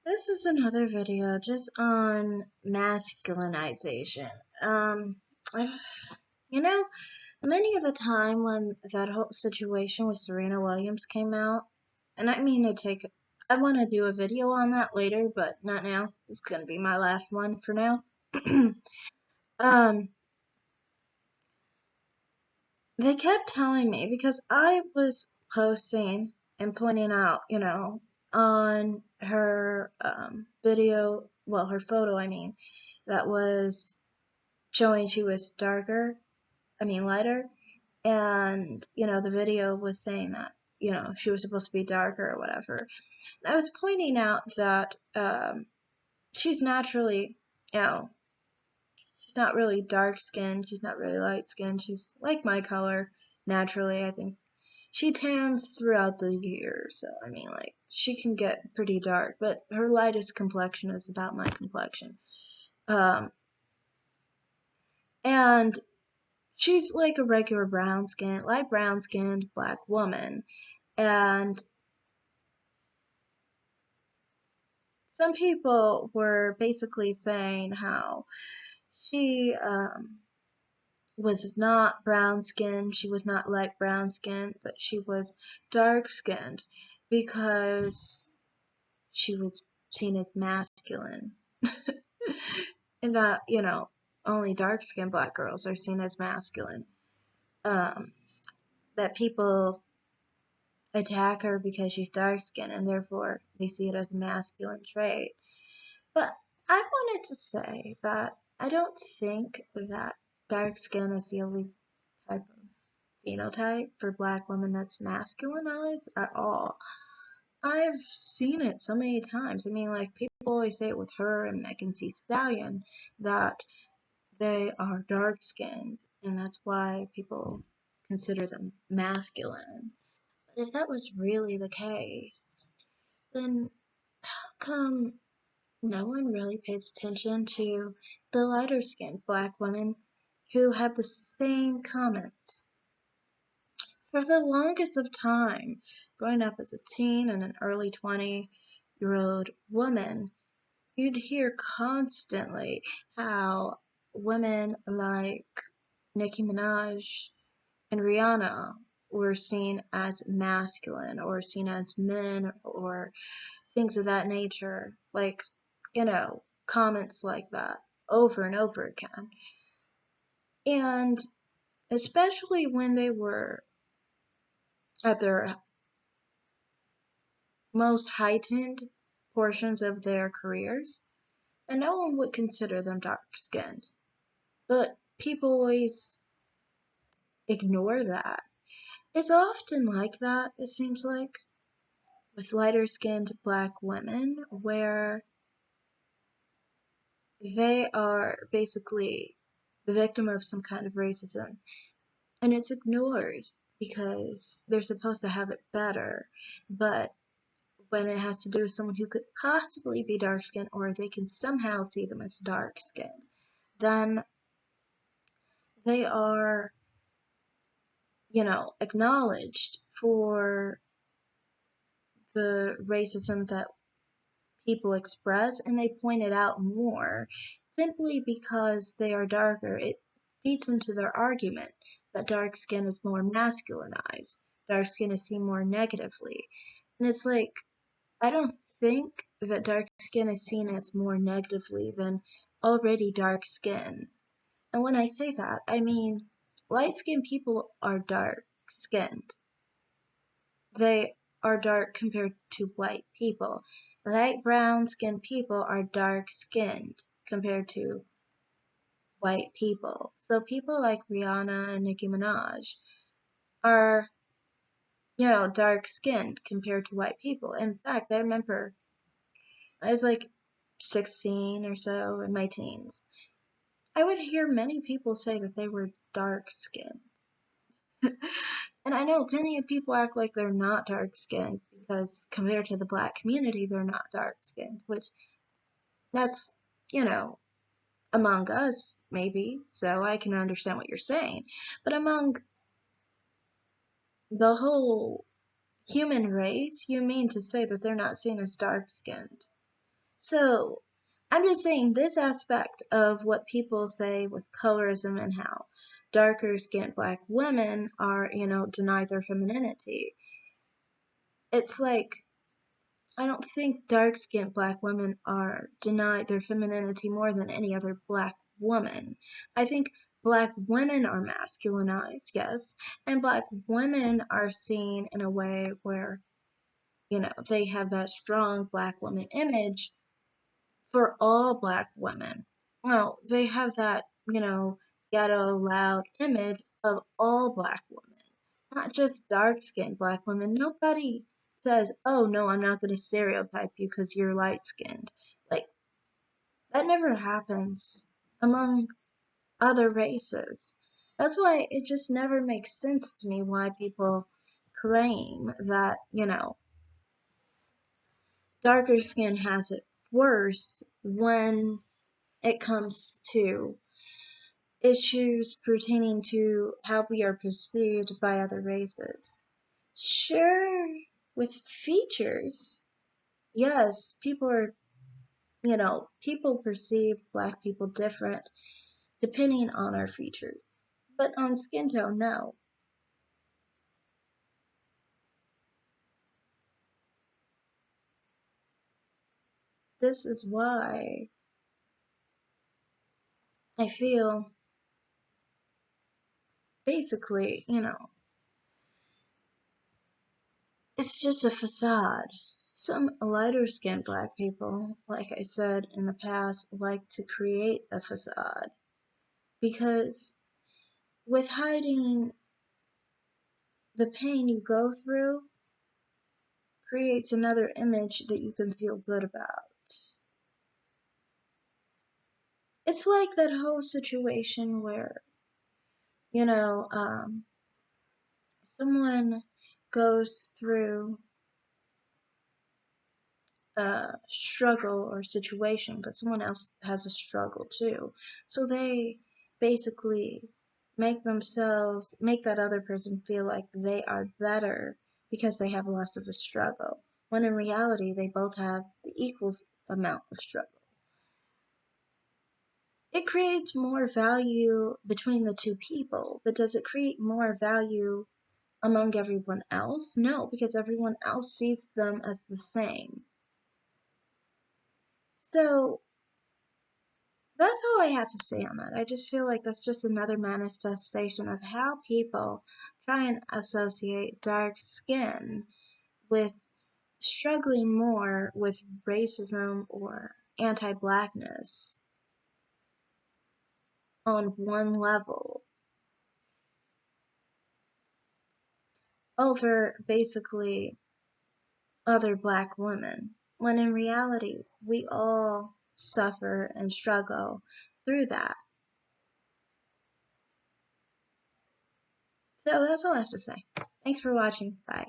This is another video just on masculinization. Um, I, you know, many of the time when that whole situation with Serena Williams came out, and I mean to take, I want to do a video on that later, but not now. This is gonna be my last one for now. um, they kept telling me because I was posting and pointing out, on her video, well, her photo, I mean, that was showing she was lighter, and, the video was saying that, she was supposed to be darker or whatever. And I was pointing out that she's naturally, she's not really dark skinned, she's not really light skinned, she's like my color naturally, I think. She tans throughout the year, so I mean, like, she can get pretty dark, but her lightest complexion is about my complexion. Um, and she's like a regular light brown skinned black woman. And some people were basically saying how she was not brown skinned, she was not light brown skinned, that she was dark skinned because she was seen as masculine. And that, only dark skinned black girls are seen as masculine. Um, that people attack her because she's dark skinned and therefore they see it as a masculine trait. But I wanted to say that I don't think that dark skin is the only type of phenotype for black women that's masculinized at all. I've seen it so many times. I mean, like, people always say it with her and Megan Thee Stallion that they are dark skinned, and that's why people consider them masculine. But if that was really the case, then how come no one really pays attention to the lighter skinned black women who have the same comments? For the longest of time, growing up as a teen and an early 20-year-old woman, you'd hear constantly how women like Nicki Minaj and Rihanna were seen as masculine or seen as men or things of that nature. Like, comments like that over and over again. And especially when they were at their most heightened portions of their careers, and no one would consider them dark skinned. But people always ignore that. It's often like that, it seems like, with lighter skinned black women, where they are basically the victim of some kind of racism, and it's ignored because they're supposed to have it better. But when it has to do with someone who could possibly be dark skinned or they can somehow see them as dark skinned, then they are, acknowledged for the racism that people express, and they point it out more simply because they are darker. It feeds into their argument that dark skin is more masculinized, dark skin is seen more negatively. And it's like, I don't think that dark skin is seen as more negatively than already dark skin. And when I say that, I mean light skinned people are dark skinned. They are dark compared to white people. Light brown skinned people are dark skinned compared to white people. So people like Rihanna and Nicki Minaj are, dark skinned compared to white people. In fact, I remember I was like 16 or so in my teens. I would hear many people say that they were dark skinned. And I know plenty of people act like they're not dark skinned because compared to the black community, they're not dark skinned, which that's, you know, among us, maybe, so I can understand what you're saying. But among the whole human race, you mean to say that they're not seen as dark skinned. So I'm just saying this aspect of what people say with colorism and how darker skinned black women are, denied their femininity. It's like, I don't think dark skinned black women are denied their femininity more than any other black woman. I think black women are masculinized, yes, and black women are seen in a way where, they have that strong black woman image for all black women. Well, they have that, ghetto loud image of all black women, not just dark skinned black women. Nobody says, oh no, I'm not going to stereotype you because you're light skinned. Like, that never happens among other races. That's why it just never makes sense to me why people claim that, darker skin has it worse when it comes to issues pertaining to how we are perceived by other races. Sure, with features, yes, people perceive black people different depending on our features. But on skin tone, no. This is why I feel basically, it's just a facade. Some lighter skinned black people, like I said in the past, like to create a facade because with hiding the pain you go through creates another image that you can feel good about. It's like that whole situation where, you know, um, someone goes through a struggle or situation, but someone else has a struggle too. So they basically make that other person feel like they are better because they have less of a struggle, when in reality, they both have the equal amount of struggle. It creates more value between the two people, but does it create more value among everyone else? No, because everyone else sees them as the same. So that's all I had to say on that. I just feel like that's just another manifestation of how people try and associate dark skin with struggling more with racism or anti blackness on one level over basically other black women, when in reality, we all suffer and struggle through that. So that's all I have to say. Thanks for watching. Bye.